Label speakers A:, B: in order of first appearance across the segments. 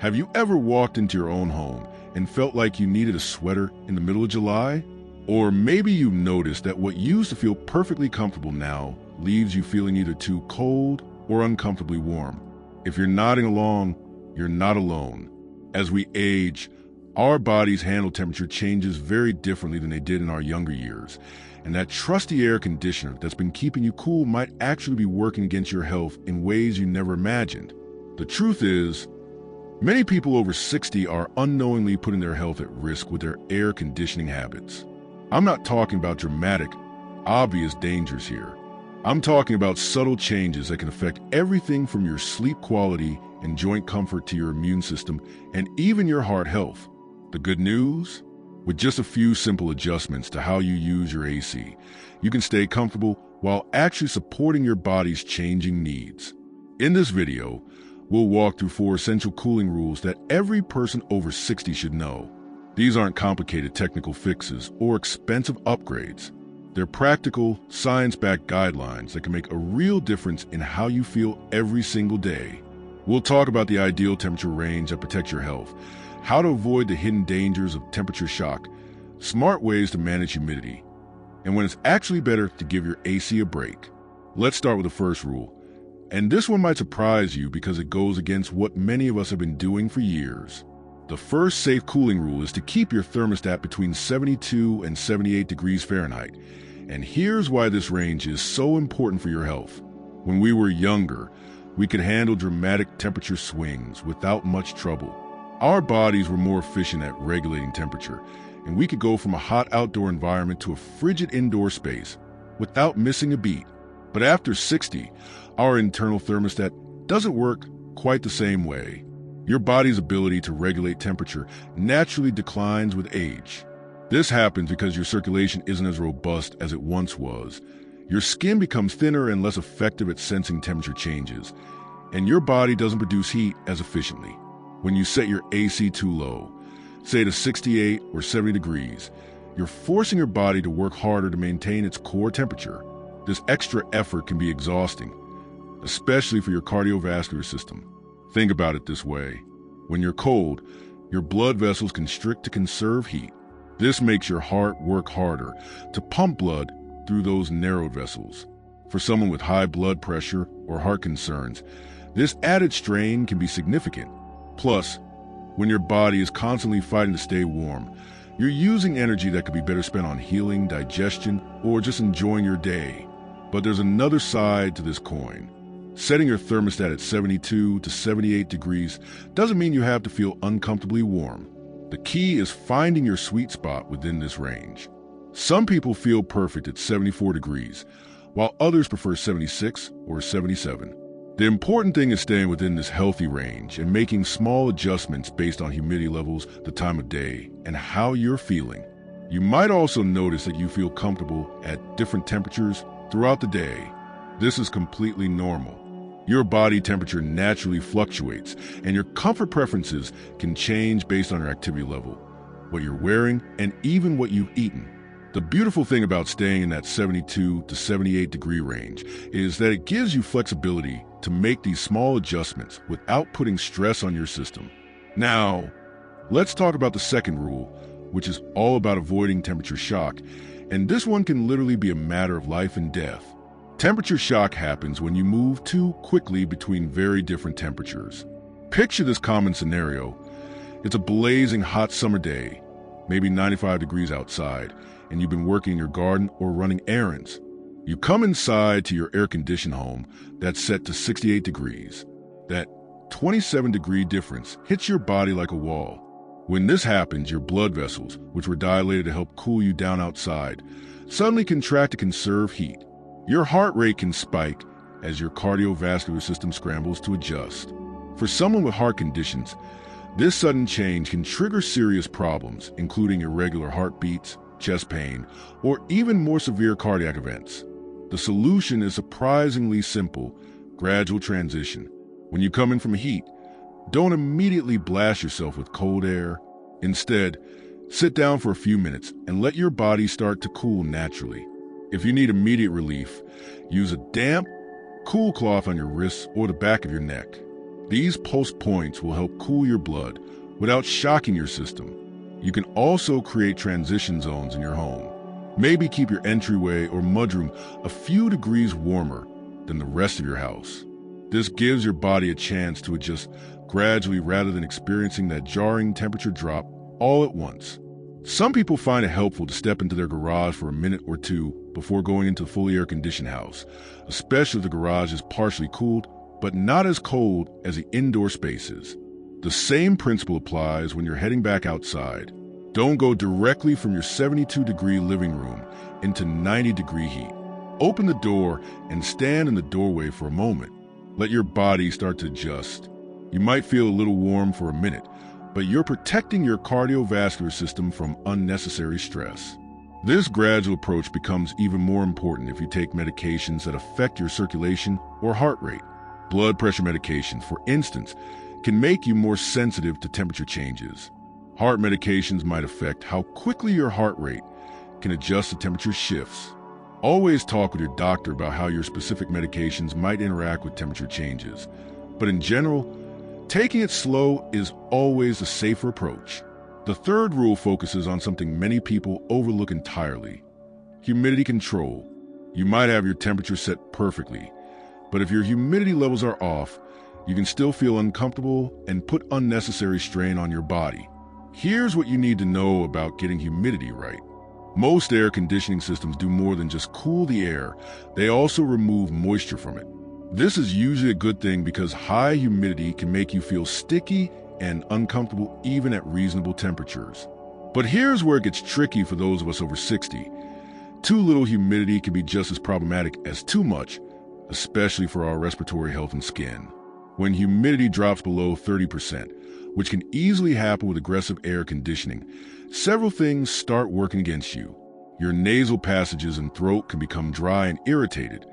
A: Have you ever walked into your own home and felt like you needed a sweater in the middle of July? Or maybe you noticed that what used to feel perfectly comfortable now leaves you feeling either too cold or uncomfortably warm. If you're nodding along, you're not alone. As we age, our bodies handle temperature changes very differently than they did in our younger years. And that trusty air conditioner that's been keeping you cool might actually be working against your health in ways you never imagined. The truth is, many people over 60 are unknowingly putting their health at risk with their air conditioning habits. I'm not talking about dramatic, obvious dangers here. I'm talking about subtle changes that can affect everything from your sleep quality and joint comfort to your immune system and even your heart health. The good news? With just a few simple adjustments to how you use your AC, you can stay comfortable while actually supporting your body's changing needs. In this video, we'll walk through 4 essential cooling rules that every person over 60 should know. These aren't complicated technical fixes or expensive upgrades. They're practical, science-backed guidelines that can make a real difference in how you feel every single day. We'll talk about the ideal temperature range that protects your health, how to avoid the hidden dangers of temperature shock, smart ways to manage humidity, and when it's actually better to give your AC a break. Let's start with the first rule. And this one might surprise you because it goes against what many of us have been doing for years. The first safe cooling rule is to keep your thermostat between 72 and 78 degrees Fahrenheit. And here's why this range is so important for your health. When we were younger, we could handle dramatic temperature swings without much trouble. Our bodies were more efficient at regulating temperature, and we could go from a hot outdoor environment to a frigid indoor space without missing a beat. But after 60, our internal thermostat doesn't work quite the same way. Your body's ability to regulate temperature naturally declines with age. This happens because your circulation isn't as robust as it once was. Your skin becomes thinner and less effective at sensing temperature changes, and your body doesn't produce heat as efficiently. When you set your AC too low, say to 68 or 70 degrees, you're forcing your body to work harder to maintain its core temperature. This extra effort can be exhausting, especially for your cardiovascular system. Think about it this way. When you're cold, your blood vessels constrict to conserve heat. This makes your heart work harder to pump blood through those narrowed vessels. For someone with high blood pressure or heart concerns, this added strain can be significant. Plus, when your body is constantly fighting to stay warm, you're using energy that could be better spent on healing, digestion, or just enjoying your day. But there's another side to this coin. Setting your thermostat at 72 to 78 degrees doesn't mean you have to feel uncomfortably warm. The key is finding your sweet spot within this range. Some people feel perfect at 74 degrees, while others prefer 76 or 77. The important thing is staying within this healthy range and making small adjustments based on humidity levels, the time of day, and how you're feeling. You might also notice that you feel comfortable at different temperatures throughout the day. This is completely normal. Your body temperature naturally fluctuates, and your comfort preferences can change based on your activity level, what you're wearing, and even what you've eaten. The beautiful thing about staying in that 72 to 78 degree range is that it gives you flexibility to make these small adjustments without putting stress on your system. Now, let's talk about the second rule, which is all about avoiding temperature shock, and this one can literally be a matter of life and death. Temperature shock happens when you move too quickly between very different temperatures. Picture this common scenario. It's a blazing hot summer day, maybe 95 degrees outside, and you've been working in your garden or running errands. You come inside to your air-conditioned home that's set to 68 degrees. That 27-degree difference hits your body like a wall. When this happens, your blood vessels, which were dilated to help cool you down outside, suddenly contract to conserve heat. Your heart rate can spike as your cardiovascular system scrambles to adjust. For someone with heart conditions, this sudden change can trigger serious problems, including irregular heartbeats, chest pain, or even more severe cardiac events. The solution is surprisingly simple: gradual transition. When you come in from heat, don't immediately blast yourself with cold air. Instead, sit down for a few minutes and let your body start to cool naturally. If you need immediate relief, use a damp, cool cloth on your wrists or the back of your neck. These pulse points will help cool your blood without shocking your system. You can also create transition zones in your home. Maybe keep your entryway or mudroom a few degrees warmer than the rest of your house. This gives your body a chance to adjust gradually rather than experiencing that jarring temperature drop all at once. Some people find it helpful to step into their garage for a minute or two before going into a fully air-conditioned house, especially if the garage is partially cooled, but not as cold as the indoor spaces. The same principle applies when you're heading back outside. Don't go directly from your 72-degree living room into 90-degree heat. Open the door and stand in the doorway for a moment. Let your body start to adjust. You might feel a little warm for a minute, but you're protecting your cardiovascular system from unnecessary stress. This gradual approach becomes even more important if you take medications that affect your circulation or heart rate. Blood pressure medication, for instance, can make you more sensitive to temperature changes. Heart medications might affect how quickly your heart rate can adjust to temperature shifts. Always talk with your doctor about how your specific medications might interact with temperature changes. But in general, taking it slow is always a safer approach. The third rule focuses on something many people overlook entirely: humidity control. You might have your temperature set perfectly, but if your humidity levels are off, you can still feel uncomfortable and put unnecessary strain on your body. Here's what you need to know about getting humidity right. Most air conditioning systems do more than just cool the air. They also remove moisture from it. This is usually a good thing because high humidity can make you feel sticky and uncomfortable even at reasonable temperatures. But here's where it gets tricky for those of us over 60. Too little humidity can be just as problematic as too much, especially for our respiratory health and skin. When humidity drops below 30%, which can easily happen with aggressive air conditioning, several things start working against you. Your nasal passages and throat can become dry and irritated,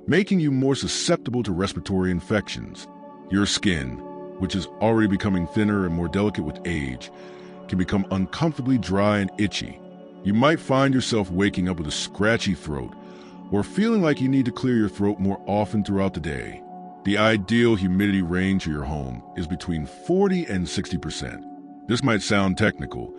A: making you more susceptible to respiratory infections. Your skin, which is already becoming thinner and more delicate with age, can become uncomfortably dry and itchy. You might find yourself waking up with a scratchy throat or feeling like you need to clear your throat more often throughout the day. The ideal humidity range for your home is between 40 and 60%. This might sound technical,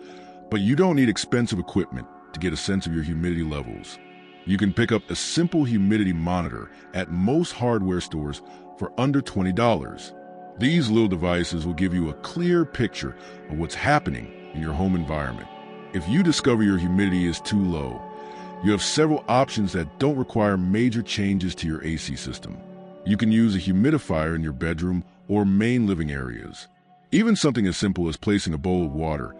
A: but you don't need expensive equipment to get a sense of your humidity levels. You can pick up a simple humidity monitor at most hardware stores for under $20. These little devices will give you a clear picture of what's happening in your home environment. If you discover your humidity is too low, you have several options that don't require major changes to your AC system. You can use a humidifier in your bedroom or main living areas. Even something as simple as placing a bowl of water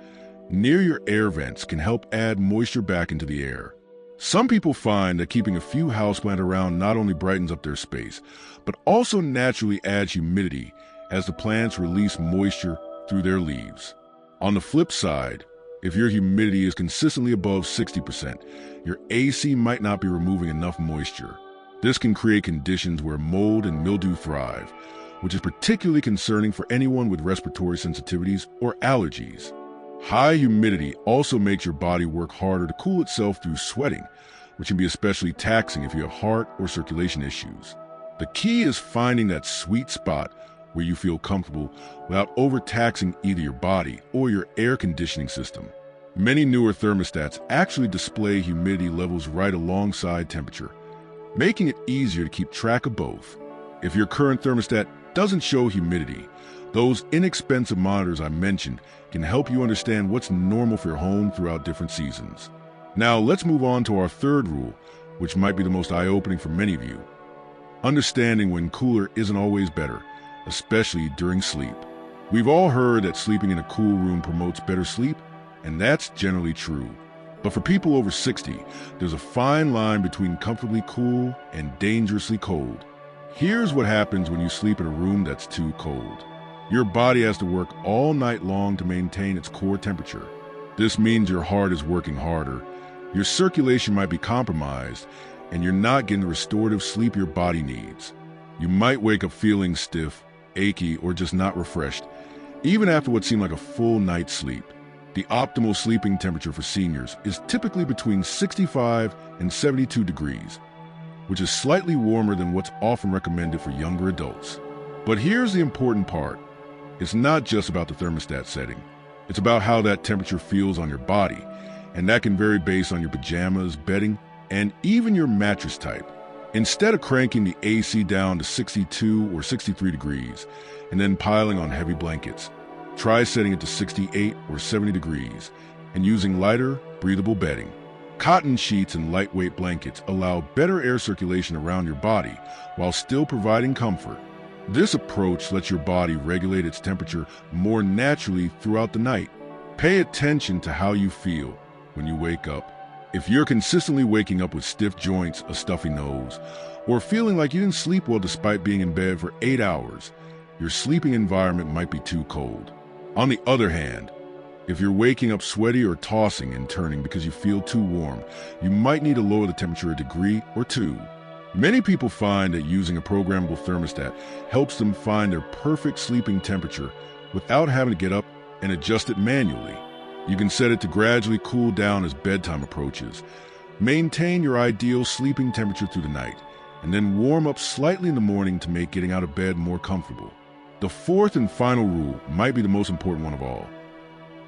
A: near your air vents can help add moisture back into the air. Some people find that keeping a few houseplants around not only brightens up their space, but also naturally adds humidity as the plants release moisture through their leaves. On the flip side, if your humidity is consistently above 60%, your AC might not be removing enough moisture. This can create conditions where mold and mildew thrive, which is particularly concerning for anyone with respiratory sensitivities or allergies. High humidity also makes your body work harder to cool itself through sweating, which can be especially taxing if you have heart or circulation issues. The key is finding that sweet spot where you feel comfortable without overtaxing either your body or your air conditioning system. Many newer thermostats actually display humidity levels right alongside temperature, making it easier to keep track of both. If your current thermostat doesn't show humidity, those inexpensive monitors I mentioned can help you understand what's normal for your home throughout different seasons. Now let's move on to our third rule, which might be the most eye-opening for many of you. Understanding when cooler isn't always better, especially during sleep. We've all heard that sleeping in a cool room promotes better sleep, and that's generally true. But for people over 60, there's a fine line between comfortably cool and dangerously cold. Here's what happens when you sleep in a room that's too cold. Your body has to work all night long to maintain its core temperature. This means your heart is working harder, your circulation might be compromised, and you're not getting the restorative sleep your body needs. You might wake up feeling stiff, achy, or just not refreshed, even after what seemed like a full night's sleep. The optimal sleeping temperature for seniors is typically between 65 and 72 degrees, which is slightly warmer than what's often recommended for younger adults. But here's the important part. It's not just about the thermostat setting. It's about how that temperature feels on your body, and that can vary based on your pajamas, bedding, and even your mattress type. Instead of cranking the AC down to 62 or 63 degrees and then piling on heavy blankets, try setting it to 68 or 70 degrees and using lighter, breathable bedding. Cotton sheets and lightweight blankets allow better air circulation around your body while still providing comfort. This approach lets your body regulate its temperature more naturally throughout the night. Pay attention to how you feel when you wake up. If you're consistently waking up with stiff joints, a stuffy nose, or feeling like you didn't sleep well despite being in bed for 8 hours, your sleeping environment might be too cold. On the other hand, if you're waking up sweaty or tossing and turning because you feel too warm, you might need to lower the temperature a degree or two. Many people find that using a programmable thermostat helps them find their perfect sleeping temperature without having to get up and adjust it manually. You can set it to gradually cool down as bedtime approaches. Maintain your ideal sleeping temperature through the night, and then warm up slightly in the morning to make getting out of bed more comfortable. The fourth and final rule might be the most important one of all.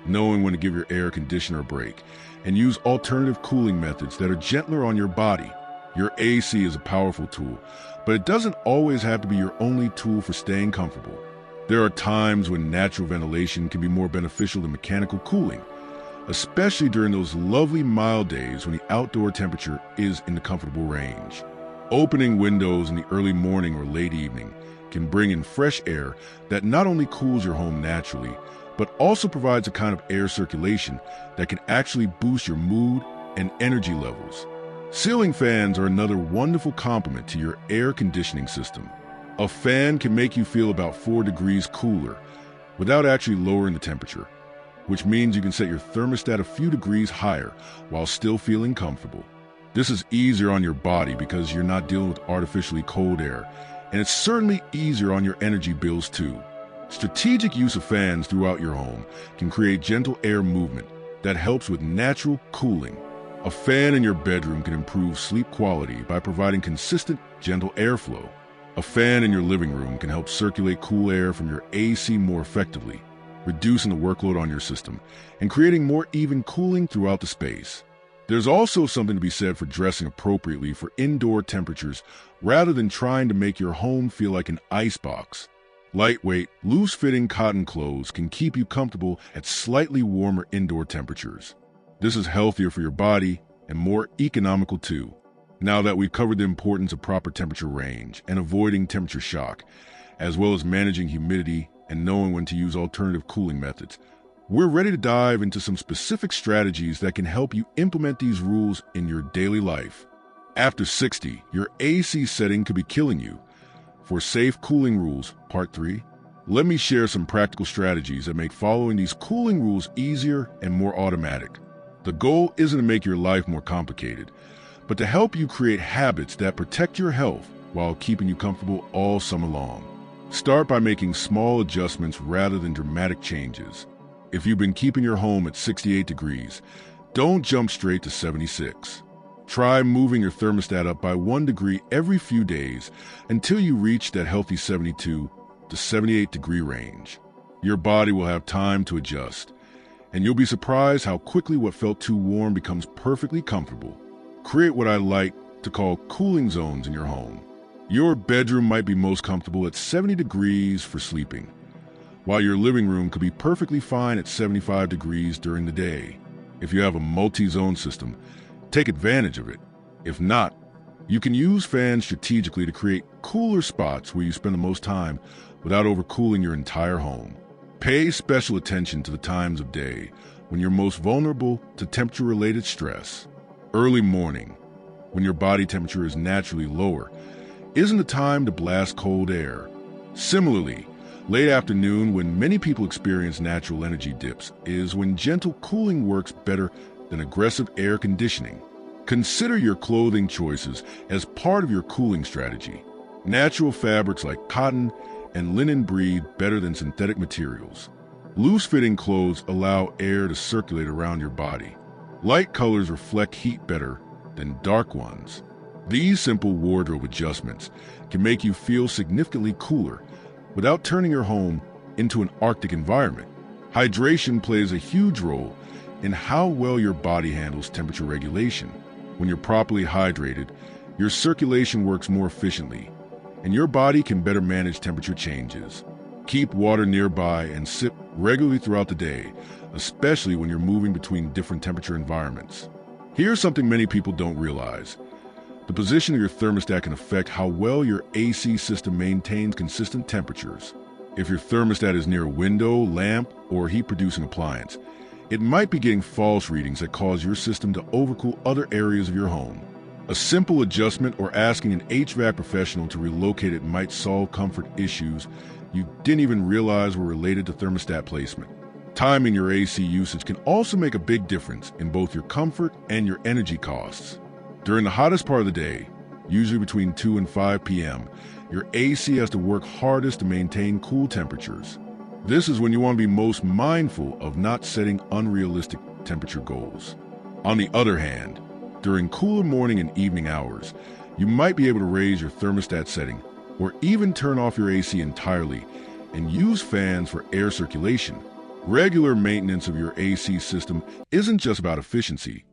A: Knowing when to give your air conditioner a break and use alternative cooling methods that are gentler on your body. Your AC is a powerful tool, but it doesn't always have to be your only tool for staying comfortable. There are times when natural ventilation can be more beneficial than mechanical cooling, especially during those lovely mild days when the outdoor temperature is in the comfortable range. Opening windows in the early morning or late evening can bring in fresh air that not only cools your home naturally, but also provides a kind of air circulation that can actually boost your mood and energy levels. Ceiling fans are another wonderful complement to your air conditioning system. A fan can make you feel about 4 degrees cooler without actually lowering the temperature, which means you can set your thermostat a few degrees higher while still feeling comfortable. This is easier on your body because you're not dealing with artificially cold air, and it's certainly easier on your energy bills too. Strategic use of fans throughout your home can create gentle air movement that helps with natural cooling. A fan in your bedroom can improve sleep quality by providing consistent, gentle airflow. A fan in your living room can help circulate cool air from your AC more effectively, reducing the workload on your system and creating more even cooling throughout the space. There's also something to be said for dressing appropriately for indoor temperatures rather than trying to make your home feel like an icebox. Lightweight, loose-fitting cotton clothes can keep you comfortable at slightly warmer indoor temperatures. This is healthier for your body and more economical too. Now that we've covered the importance of proper temperature range and avoiding temperature shock, as well as managing humidity and knowing when to use alternative cooling methods, we're ready to dive into some specific strategies that can help you implement these rules in your daily life. After 60, your AC setting could be killing you. For Safe Cooling Rules, Part 3, let me share some practical strategies that make following these cooling rules easier and more automatic. The goal isn't to make your life more complicated, but to help you create habits that protect your health while keeping you comfortable all summer long. Start by making small adjustments rather than dramatic changes. If you've been keeping your home at 68 degrees, don't jump straight to 76. Try moving your thermostat up by 1 degree every few days until you reach that healthy 72 to 78 degree range. Your body will have time to adjust, and you'll be surprised how quickly what felt too warm becomes perfectly comfortable. Create what I like to call cooling zones in your home. Your bedroom might be most comfortable at 70 degrees for sleeping, while your living room could be perfectly fine at 75 degrees during the day. If you have a multi-zone system, take advantage of it. If not, you can use fans strategically to create cooler spots where you spend the most time without overcooling your entire home. Pay special attention to the times of day when you're most vulnerable to temperature-related stress. Early morning, when your body temperature is naturally lower, isn't the time to blast cold air. Similarly, late afternoon, when many people experience natural energy dips, is when gentle cooling works better than aggressive air conditioning. Consider your clothing choices as part of your cooling strategy. Natural fabrics like cotton and linen breathe better than synthetic materials. Loose-fitting clothes allow air to circulate around your body. Light colors reflect heat better than dark ones. These simple wardrobe adjustments can make you feel significantly cooler without turning your home into an Arctic environment. Hydration plays a huge role in how well your body handles temperature regulation. When you're properly hydrated, your circulation works more efficiently, and your body can better manage temperature changes. Keep water nearby and sip regularly throughout the day, especially when you're moving between different temperature environments. Here's something many people don't realize. The position of your thermostat can affect how well your AC system maintains consistent temperatures. If your thermostat is near a window, lamp, or heat-producing appliance, it might be getting false readings that cause your system to overcool other areas of your home. A simple adjustment or asking an HVAC professional to relocate it might solve comfort issues you didn't even realize were related to thermostat placement. Timing your AC usage can also make a big difference in both your comfort and your energy costs. During the hottest part of the day, usually between 2 and 5 p.m., your AC has to work hardest to maintain cool temperatures. This is when you want to be most mindful of not setting unrealistic temperature goals. On the other hand, during cooler morning and evening hours, you might be able to raise your thermostat setting or even turn off your AC entirely and use fans for air circulation. Regular maintenance of your AC system isn't just about efficiency,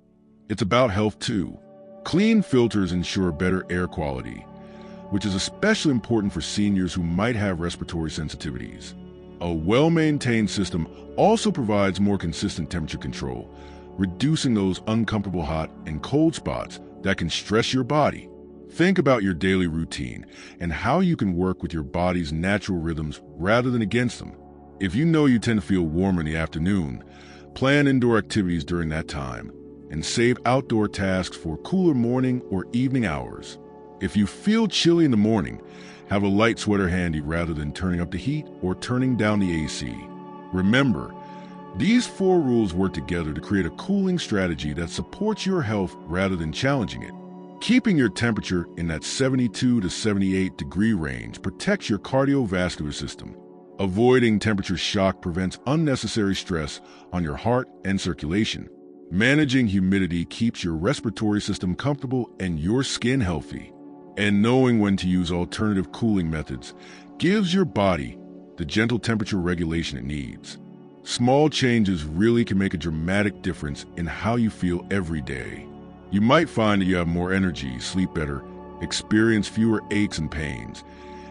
A: it's about health too. Clean filters ensure better air quality, which is especially important for seniors who might have respiratory sensitivities. A well-maintained system also provides more consistent temperature control, reducing those uncomfortable hot and cold spots that can stress your body. Think about your daily routine and how you can work with your body's natural rhythms rather than against them. If you know you tend to feel warmer in the afternoon, plan indoor activities during that time and save outdoor tasks for cooler morning or evening hours. If you feel chilly in the morning, have a light sweater handy rather than turning up the heat or turning down the AC. Remember, these 4 rules work together to create a cooling strategy that supports your health rather than challenging it. Keeping your temperature in that 72 to 78 degree range protects your cardiovascular system. Avoiding temperature shock prevents unnecessary stress on your heart and circulation. Managing humidity keeps your respiratory system comfortable and your skin healthy. And knowing when to use alternative cooling methods gives your body the gentle temperature regulation it needs. Small changes really can make a dramatic difference in how you feel every day. You might find that you have more energy, sleep better, experience fewer aches and pains,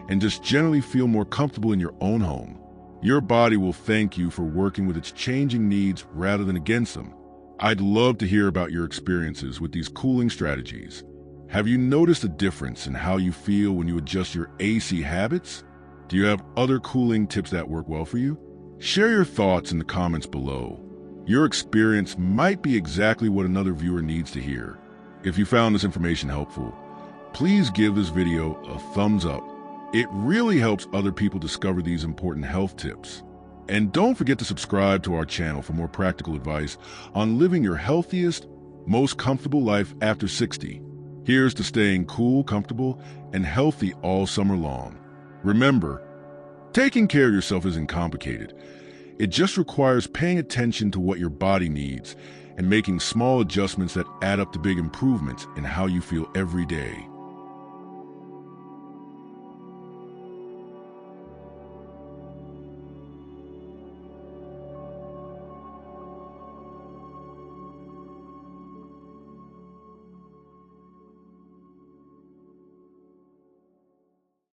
A: and just generally feel more comfortable in your own home. Your body will thank you for working with its changing needs rather than against them. I'd love to hear about your experiences with these cooling strategies. Have you noticed a difference in how you feel when you adjust your AC habits? Do you have other cooling tips that work well for you? Share your thoughts in the comments below. Your experience might be exactly what another viewer needs to hear. If you found this information helpful, please give this video a thumbs up. It really helps other people discover these important health tips. And don't forget to subscribe to our channel for more practical advice on living your healthiest, most comfortable life after 60. Here's to staying cool, comfortable, and healthy all summer long. Remember, taking care of yourself isn't complicated. It just requires paying attention to what your body needs and making small adjustments that add up to big improvements in how you feel every day.